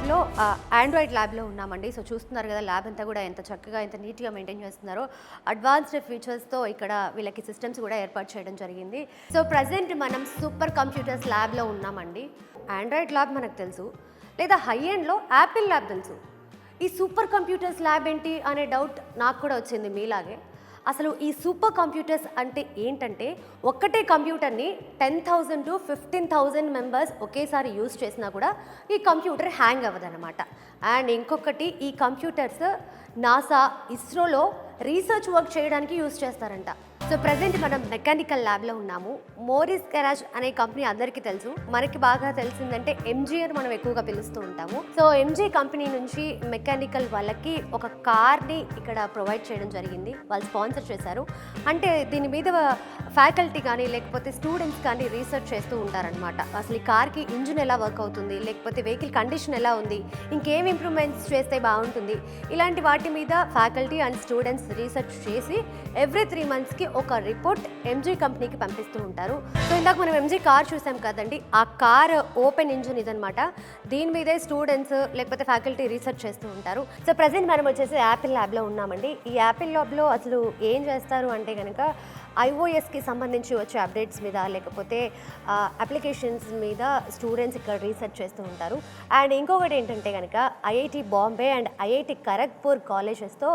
ల్యాబ్లో ఆండ్రాయిడ్ ల్యాబ్లో ఉన్నామండి. సో చూస్తున్నారు కదా ల్యాబ్ అంతా కూడా ఎంత చక్కగా ఎంత నీట్గా మెయింటైన్ చేస్తున్నారో. అడ్వాన్స్డ్ ఫీచర్స్తో ఇక్కడ వీళ్ళకి సిస్టమ్స్ కూడా ఏర్పాటు చేయడం జరిగింది. సో ప్రజెంట్ మనం సూపర్ కంప్యూటర్స్ ల్యాబ్లో ఉన్నామండి. ఆండ్రాయిడ్ ల్యాబ్ మనకు తెలుసు, లేదా హై ఎండ్లో యాపిల్ ల్యాబ్ తెలుసు. ఈ సూపర్ కంప్యూటర్స్ ల్యాబ్ ఏంటి అనే డౌట్ నాకు కూడా వచ్చింది మీలాగే. అసలు ఈ సూపర్ కంప్యూటర్స్ అంటే ఏంటంటే, ఒక్కటే కంప్యూటర్ని 10,000 to 15,000 మెంబర్స్ ఒకేసారి యూజ్ చేసినా కూడా ఈ కంప్యూటర్ హ్యాంగ్ అవ్వదన్నమాట. అండ్ ఇంకొకటి, ఈ కంప్యూటర్స్ నాసా, ఇస్రోలో రీసెర్చ్ వర్క్ చేయడానికి యూజ్ చేస్తారంట. సో ప్రజెంట్ మనం మెకానికల్ ల్యాబ్లో ఉన్నాము. మోరిస్ గరాజ్ అనే కంపెనీ అందరికీ తెలుసు. మనకి బాగా తెలిసిందంటే ఎంజీ అని మనం ఎక్కువగా పిలుస్తూ ఉంటాము. సో ఎంజీ కంపెనీ నుంచి మెకానికల్ వాళ్ళకి ఒక కార్ని ఇక్కడ ప్రొవైడ్ చేయడం జరిగింది. వాళ్ళు స్పాన్సర్ చేశారు. అంటే దీని మీద ఫ్యాకల్టీ కానీ లేకపోతే స్టూడెంట్స్ కానీ రీసెర్చ్ చేస్తూ ఉంటారనమాట. అసలు ఈ కార్కి ఇంజిన్ ఎలా వర్క్ అవుతుంది, లేకపోతే వెహికల్ కండిషన్ ఎలా ఉంది, ఇంకేం ఇంప్రూవ్మెంట్స్ చేస్తే బాగుంటుంది, ఇలాంటి వాటి మీద ఫ్యాకల్టీ అండ్ స్టూడెంట్స్ రీసెర్చ్ చేసి ఎవ్రీ 3 monthsకి ఒక రిపోర్ట్ ఎంజీ కంపెనీకి పంపిస్తూ ఉంటారు. సో ఇందాక మనం ఎంజీ కార్ చూసాం కదండి, ఆ కార్ ఓపెన్ ఇంజిన్ ఇదనమాట. దీని మీదే స్టూడెంట్స్ లేకపోతే ఫ్యాకల్టీ రీసెర్చ్ చేస్తూ ఉంటారు. సో ప్రజెంట్ మనం వచ్చేసి యాపిల్ ల్యాబ్లో ఉన్నామండి. ఈ యాపిల్ ల్యాబ్లో అసలు ఏం చేస్తారు అంటే కనుక iOSకి సంబంధించి వచ్చే అప్డేట్స్ మీద లేకపోతే అప్లికేషన్స్ మీద స్టూడెంట్స్ ఇక్కడ రీసెర్చ్ చేస్తూ ఉంటారు. అండ్ ఇంకొకటి ఏంటంటే కనుక IIT Bombay and IIT Kharagpur కాలేజెస్తో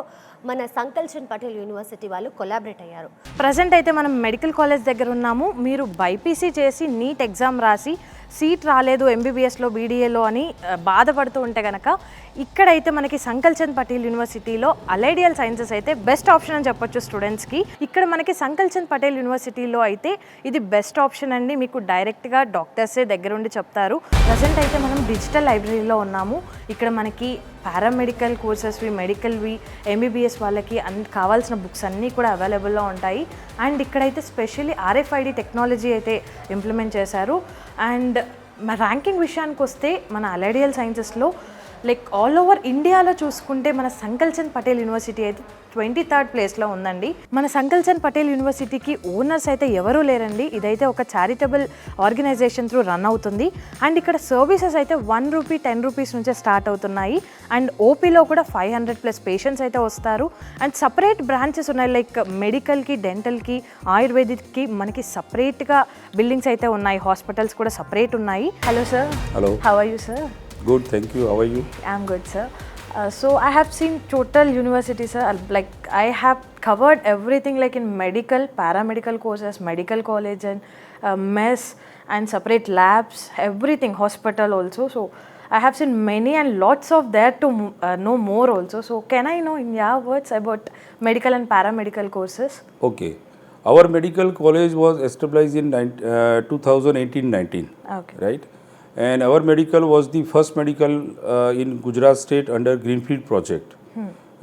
మన సంకల్ చంద్ పటేల్ యూనివర్సిటీ వాళ్ళు కొలాబరేట్ అయ్యారు. ప్రజెంట్ అయితే మనం మెడికల్ కాలేజ్ దగ్గర ఉన్నాము. మీరు బైపీసీ చేసి నీట్ ఎగ్జామ్ రాసి సీట్ రాలేదు ఎంబీబీఎస్లో బీడీఏలో అని బాధపడుతూ ఉంటే కనుక ఇక్కడైతే మనకి సంకల్ చంద్ పటేల్ యూనివర్సిటీలో అలైడియల్ సైన్సెస్ అయితే బెస్ట్ ఆప్షన్ అని చెప్పొచ్చు స్టూడెంట్స్కి. ఇక్కడ మనకి సంకల్ చంద్ పటేల్ యూనివర్సిటీలో అయితే ఇది బెస్ట్ ఆప్షన్ అండి. మీకు డైరెక్ట్గా డాక్టర్సే దగ్గరుండి చెప్తారు. ప్రజెంట్ అయితే మనం డిజిటల్ లైబ్రరీలో ఉన్నాము. ఇక్కడ మనకి పారామెడికల్ కోర్సెస్వి, మెడికల్వి, ఎంబీబీఎస్ వాళ్ళకి కావాల్సిన బుక్స్ అన్నీ కూడా అవైలబుల్లో ఉంటాయి. అండ్ ఇక్కడైతే స్పెషల్లీ RFID టెక్నాలజీ అయితే ఇంప్లిమెంట్ చేశారు. అండ్ మా ర్యాంకింగ్ విషయానికి వస్తే మన అలైడియల్ సైన్సెస్లో లైక్ ఆల్ ఓవర్ ఇండియాలో చూసుకుంటే మన సంకల్ చంద్ పటేల్ యూనివర్సిటీ అయితే 23rd ప్లేస్లో ఉందండి. మన సంకల్ చంద్ పటేల్ యూనివర్సిటీకి ఓనర్స్ అయితే ఎవరూ లేరండి. ఇదైతే ఒక చారిటబుల్ ఆర్గనైజేషన్ త్రూ రన్ అవుతుంది. అండ్ ఇక్కడ సర్వీసెస్ అయితే 1 రూపీ 10 రూపీస్ నుంచే స్టార్ట్ అవుతున్నాయి. అండ్ ఓపీలో కూడా 500+ పేషెంట్స్ అయితే వస్తారు. అండ్ సపరేట్ బ్రాంచెస్ ఉన్నాయి, లైక్ మెడికల్కి, డెంటల్కి, ఆయుర్వేదిక్కి మనకి సపరేట్గా బిల్డింగ్స్ అయితే ఉన్నాయి. హాస్పిటల్స్ కూడా సపరేట్ ఉన్నాయి. Hello sir. Hello. How are you sir? Good, thank you. How are you? I'm good, sir. So I have seen total university, sir. Like I have covered everything, like in medical, paramedical courses, medical college, and mess and separate labs, everything, hospital also. So I have seen many and lots of there to know more also. So can I know in your words about medical and paramedical courses? Okay. Our medical college was established in 2018-19. Okay. Right? And our medical was the first medical in Gujarat state under Greenfield project.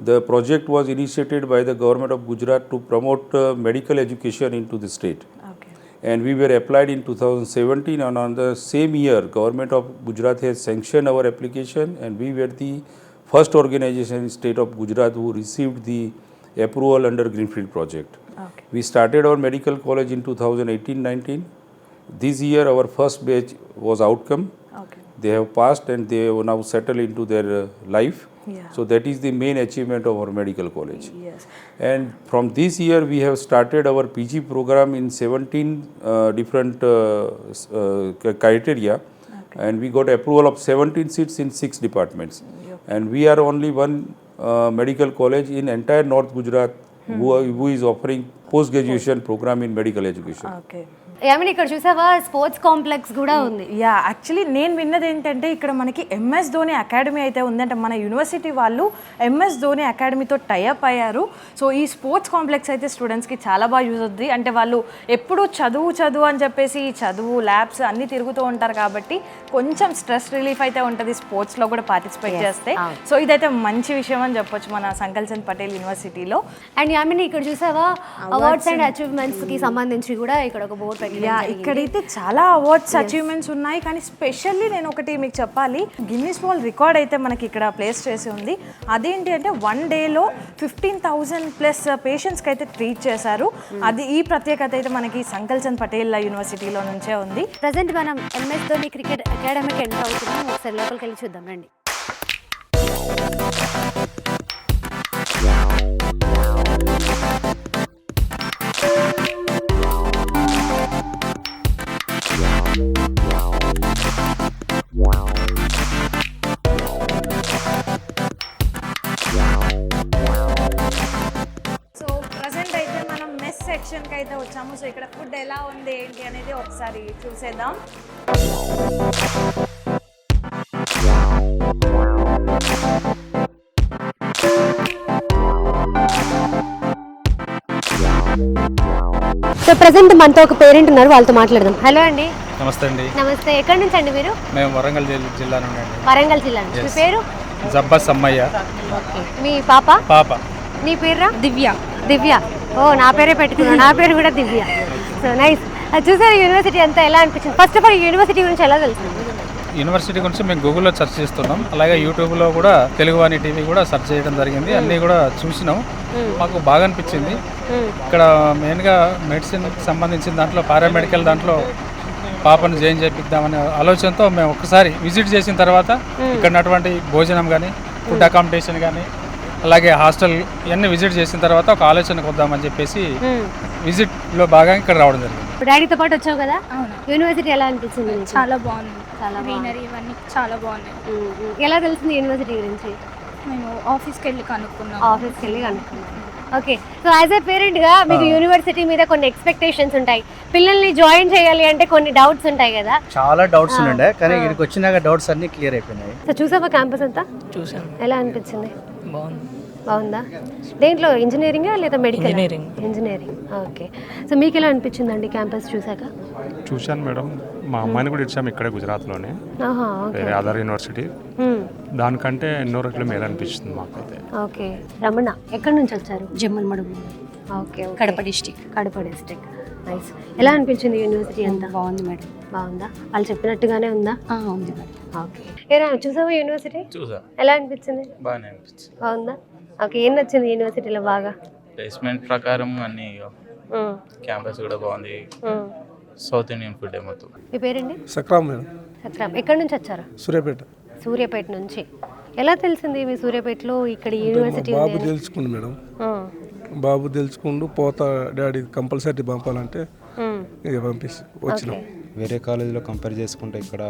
The project was initiated by the government of Gujarat to promote medical education into the state. Okay. And we were applied in 2017, and on the same year government of Gujarat has sanctioned our application, and we were the first organization in state of Gujarat who received the approval under Greenfield project. Okay. We started our medical college in 2018-19. This year our first batch was outcome. Okay. They have passed and they have now settled into their life. Yeah. So that is the main achievement of our medical college. Yes. And from this year we have started our PG program in 17 different criteria. Okay. And we got approval of 17 seats in 6 departments. Yep. And we are only one medical college in entire North Gujarat who is offering post-graduation program in medical education. Okay. ఏమైనా ఇక్కడ చూసావా sports complex కూడా ఉంది. Yeah, actually నేను విన్నది ఏంటంటే ఇక్కడ మనకి MS ధోని అకాడమీ అయితే ఉందంటే మన యూనివర్సిటీ వాళ్ళు MS ధోని అకాడమీతో టైఅప్ అయ్యారు. సో ఈ స్పోర్ట్స్ కాంప్లెక్స్ అయితే స్టూడెంట్స్కి చాలా బాగా యూజ్ అవుతుంది. అంటే వాళ్ళు ఎప్పుడు చదువు అని చెప్పేసి చదువు ల్యాబ్స్ అన్నీ తిరుగుతూ ఉంటారు కాబట్టి కొంచెం స్ట్రెస్ రిలీఫ్ అయితే ఉంటుంది స్పోర్ట్స్లో కూడా పార్టిసిపేట్ చేస్తే. సో ఇదైతే మంచి విషయం అని చెప్పొచ్చు మన సంకల్ చంద్ పటేల్ యూనివర్సిటీలో. అండ్ యామిని ఇక్కడ చూసావా అవార్డ్స్ అండ్ అచీవ్మెంట్స్కి సంబంధించి కూడా ఇక్కడ ఒక బోర్డు. ఇక్కడైతే చాలా అవార్డ్స్ అచీవ్మెంట్స్ ఉన్నాయి. కానీ స్పెషల్లీ నేను ఒకటి మీకు చెప్పాలి, గిన్నిస్ వరల్డ్ రికార్డ్ అయితే మనకి ఇక్కడ ప్లేస్ చేసి ఉంది. అదేంటి అంటే 1 డేలో 15,000+ పేషెంట్స్కి అయితే ట్రీట్ చేశారు. అది ఈ ప్రత్యేకత అయితే మనకి సంకల్ చంద్ పటేల్ యూనివర్సిటీలో నుంచే ఉంది. ప్రజెంట్ మనం MS ధోని క్రికెట్ అకాడమీకి ఎంటర్ అవుతున్నాం. ఒకసారి లోపలికి వెళ్ళి చూద్దాం రండి. సో ప్రజెంట్ అయితే మనం మెస్ సెక్షన్కి అయితే వచ్చాము. సో ఇక్కడ ఫుడ్ ఎలా ఉంది ఏంటి అనేది ఒకసారి చూసేద్దాం. సో ప్రజెంట్ మనతో ఒక పేరెంట్ ఉన్నారు, వాళ్ళతో మాట్లాడదాం. హలో అండి. నమస్తే అండి. నమస్తే. ఎక్కడి నుంచి అండి మీరు? మేము వరంగల్ జిల్లా నుండి అండి. వరంగల్ జిల్లా నుంచి. మీ పేరు? జబ్బా సమ్మయ్య. ఓకే. మీ పాప? పాప. నీ పేరు? దివ్య. దివ్య. ఓ, నా పేరే పెట్టుకున్నాను. నా పేరు కూడా దివ్య. So nice. చూసారు యూనివర్సిటీ అంతా ఎలా అనిపించింది? ఫస్ట్ ఆఫ్ ఆల్ యూనివర్సిటీ గురించి ఎలా తెలిసింది? యూనివర్సిటీ గురించి మేము గూగుల్లో సెర్చ్ చేస్తున్నాం, అలాగే యూట్యూబ్లో కూడా తెలుగువాణి టీవీ కూడా సెర్చ్ చేయడం జరిగింది. అన్నీ కూడా చూసినాం, మాకు బాగా అనిపించింది. ఇక్కడ మెయిన్గా మెడిసిన్కి సంబంధించిన దాంట్లో పారామెడికల్ దాంట్లో పాపను జాయిన్ చేపిద్దామనే ఆలోచనతో మేము ఒక్కసారి విజిట్ చేసిన తర్వాత ఇక్కడ ఉన్నటువంటి భోజనం కానీ ఫుడ్ అకామిడేషన్ కానీ అలాగే హాస్టల్ ఇవన్నీ విజిట్ చేసిన తర్వాత ఒక ఆలోచనకు వద్దామని చెప్పేసి విజిట్లో భాగంగా ఇక్కడ రావడం జరిగింది. డాడీతో పాటు వచ్చావు కదా, యూనివర్సిటీ ఎలా అనిపించింది? చాలా బాగుంది, చాలా గ్రీనరీ ఇవన్నీ చాలా బాగున్నాయి. ఎలా తెలిసింది యూనివర్సిటీ గురించి? మేము ఆఫీస్కి వెళ్ళి కనుక్కున్నాం. ఆఫీస్కి వెళ్ళి కనుక్కున్నాం. ఓకే. సో యాజ్ ఎ పేరెంట్గా మీకు యూనివర్సిటీ మీద కొన్ని ఎక్స్పెక్టేషన్స్ ఉంటాయి, పిల్లల్ని జాయిన్ చేయాలి అంటే కొన్ని డౌట్స్ ఉంటాయి కదా? చాలా డౌట్స్ ఉండే, కానీ ఇక్కడికి వచ్చినాక డౌట్స్ అన్ని క్లియర్ అయిపోయినాయి. సో చూసావా క్యాంపస్ అంతా? చూసాను. ఎలా అనిపించింది? బాగుందా? దేంట్లో ఇంజనీరింగా లేదా మెడికల్? ఇంజనీరింగ్. ఓకే. సో మీకు ఎలా అనిపించిందండి క్యాంపస్ చూసాక? చూశాను మేడం, మా అమ్మాయిని కూడా ఇచ్చాము ఇక్కడే గుజరాత్లోనే, వేరే అదర్ యూనివర్సిటీ. దానికంటే ఎన్నో రెట్లు మేలు అనిపిస్తుంది మాకైతే. ఓకే. రమణ, ఎక్కడి నుంచి వచ్చారు? జమ్మల్ మడుగు. Okay. Kadapa district. Kadapa district. Nice. ఎలా అనిపించింది యూనివర్సిటీ అంతా? బాగుంది మేడం. బాగుందా? వాళ్ళు చెప్పినట్టుగానే ఉందా? ఉంది మేడం. ఓకే. ఏరా చూసావా యూనివర్సిటీ? చూసా. ఎలా అనిపించింది? బాగానే అనిపించింది. బాగుందా? ఓకే. ఏం నచ్చింది యూనివర్సిటీలో బాగా? ప్లేస్మెంట్ ప్రకారం అన్ని క్యాంపస్ కూడా బాగుంది. సౌత్ ఇండియన్ ఫుడ్ మొత్తం. మీ పేరండి? సక్రామ్ మేడం. సక్రామ్. ఎక్కడి నుంచి వచ్చారు? సూర్యాపేట. సూర్యాపేట నుంచి. ఎలా తెలిసింది మీ సూర్యాపేటలో ఇక్కడ యూనివర్సిటీ బాబు ఉంది? తెలుసుకుండు మేడం, బాబు తెలుసుకుండు పోతా డాడీ కంపల్సరీ పంపాలంటే ఇక పంపిస్తే వచ్చినాం. వేరే కాలేజీలో కంపేర్ చేసుకుంటే ఇక్కడ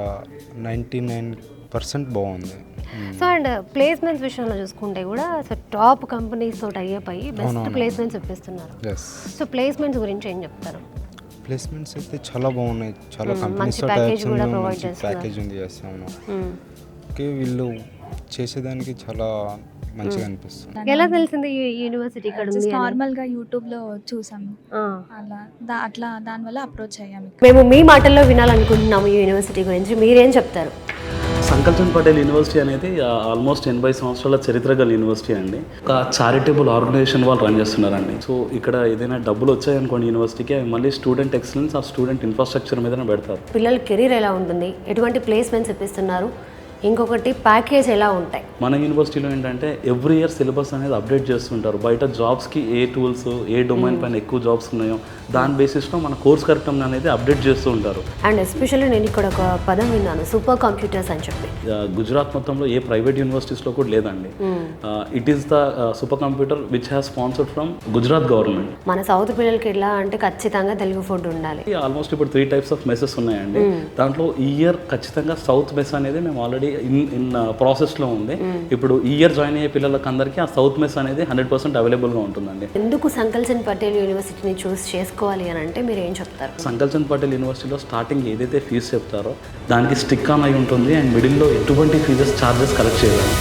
99% బాగుంది. సో అండ్ ప్లేస్మెంట్స్ విషయంలో చూసుకుంటే కూడా సో టాప్ కంపెనీస్ తోటి అయ్యేపై బెస్ట్ ప్లేస్మెంట్స్ ఇప్పిస్తున్నారు. సో ప్లేస్మెంట్స్ గురించి ఏం చెప్తారు? ప్లేస్మెంట్స్ అయితే చాలా బాగున్నాయి, చాలా కంపెనీస్ ప్యాకేజ్ ఉంది చేస్తాము. ఓకే, వీళ్ళు చేసేదానికి చాలా మంచిగా అనిపిస్తుంది. ఎలా తెలిసింది ఈ యూనివర్సిటీ ఇక్కడ ఉంది? నార్మల్ గా యూట్యూబ్ లో చూసాము, అలా అట్లా దానివల్ల అప్రోచ్ అయ్యాము. మేము మీ మాటల్లో వినాలనుకుంటున్నాము ఈ యూనివర్సిటీ గురించి, మీరేం చెప్తారు? సంకల్చంద్ పటేల్ యూనివర్సిటీ అనేది ఆల్మోస్ట్ 80 సంవత్సరాల చరిత్ర గల యూనివర్సిటీ అండి. ఒక చారిటబుల్ ఆర్గనైజేషన్ వాళ్ళు రన్ చేస్తున్నారండి. సో ఇక్కడ ఏదైనా డబ్బులు వచ్చాయనుకోండి యూనివర్సిటీకి, మళ్ళీ స్టూడెంట్ ఎక్సలెన్స్ ఆ స్టూడెంట్ ఇన్ఫ్రాస్ట్రక్చర్ మీదనే పెడతారు. పిల్లల కెరీర్ ఎలా ఉంటుంది, ఎటువంటి ప్లేస్మెంట్స్ ఇప్పిస్తున్నారు, ఇంకొకటి ప్యాకేజ్ ఎలా ఉంటాయి? మన యూనివర్సిటీలో ఏంటంటే ఎవ్రీ ఇయర్ సిలబస్ అనేది అప్డేట్ చేస్తుంటారు. బయట జాబ్స్కి ఏ టూల్స్, ఏ డొమైన్ పైన ఎక్కువ జాబ్స్ ఉన్నాయో దాని బేసిస్లో మన కోర్స్ కరికులం అనేది అప్డేట్ చేస్తూ ఉంటారు. అండ్ ఎస్పెషల్లీ నేను ఇక్కడ ఒక పదం విన్నాను, సూపర్ కంప్యూటర్స్ అని చెప్పి. గుజరాత్ మొత్తంలో ఏ ప్రైవేట్ యూనివర్సిటీస్లో కూడా లేదండి. It is the super computer which has sponsored from Gujarat government. మన సౌత్ పిల్లలకి ఎలా అంటే ఖచ్చితంగా తెలుగు ఫుడ్ ఉండాలి. ఆల్మోస్ట్ ఇప్పుడు 3 types ఆఫ్ మెసెస్ ఉన్నాయండి. దాంట్లో ఈ ఇయర్ ఖచ్చితంగా సౌత్ మెస్ అనేది మేము ఆల్రెడీ ఇన్ ప్రాసెస్లో ఉంది. ఇప్పుడు ఈ ఇయర్ జాయిన్ అయ్యే పిల్లలకి అందరికీ ఆ సౌత్ మెస్ అనేది 100% అవైలబుల్గా ఉంటుందండి. ఎందుకు సంకల్చంద్ పటేల్ యూనివర్సిటీని చూస్ చేసుకోవాలి అని అంటే మీరు ఏం చెప్తారు? సంకల్చంద్ పటేల్ యూనివర్సిటీలో స్టార్టింగ్ ఏదైతే ఫీజు చెప్తారో దానికి స్టిక్ ఆన్ అయి ఉంటుంది, అండ్ మిడిల్లో ఎటువంటి ఫీజెస్ ఛార్జెస్ కలెక్ట్ చేయాలి.